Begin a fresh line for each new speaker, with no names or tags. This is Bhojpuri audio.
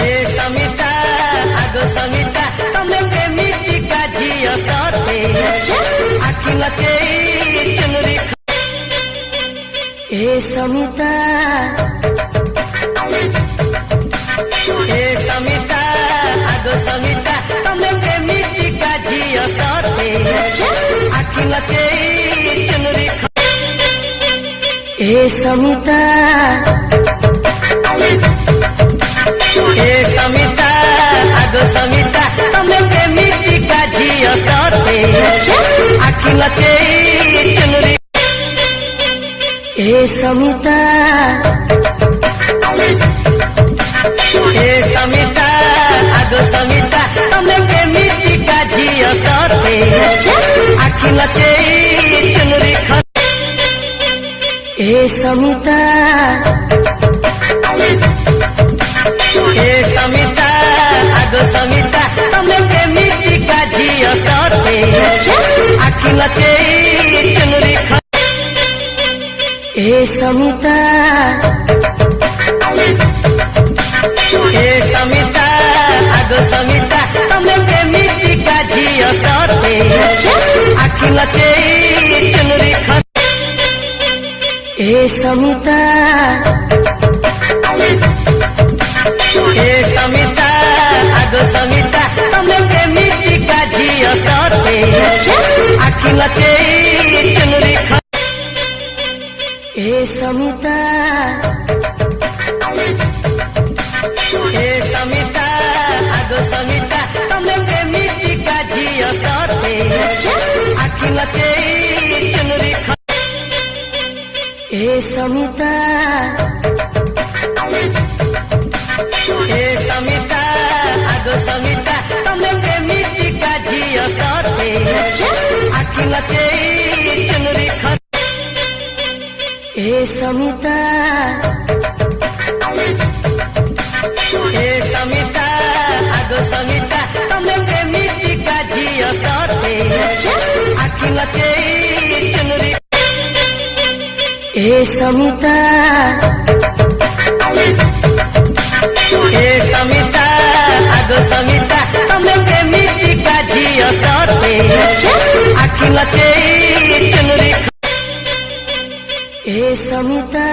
ए समिता आगो समिता तमे केमिति का झियो सते आखि नचे चुनरी ए समिता आगो समिता तमे केमिति का झियो सते आखि नचे चुनरी ए समिता आगो समिता तमे केमिति का झियो सते आखि नचे चुनरी ए समिता आगो समिता तमे केमिति का झियो सते आखि नचे चुनरी ए समिता आगो समिता तमे केमिति का झियो सते आखि नचे चुनरी ए समिता आगो समिता तमे केमिति का झियो सते आखि नचे चुनरी ए समिता आगो समिता तमे केमिति का झियो सते आखि नचे चुनरी ए समिता आगो समिता तमे केमिति का झियो सते आखि नचे चुनरी ए समिता आगो समिता तमे केमिति का झियो सते आखि नचे चुनरी ए समिता आगो समिता तमे केमिति का झियो सते आखि नचे चुनरी ए समिता आगो समिता तमे केमिति का झियो सते आखि नचे चुनरी ए समिता।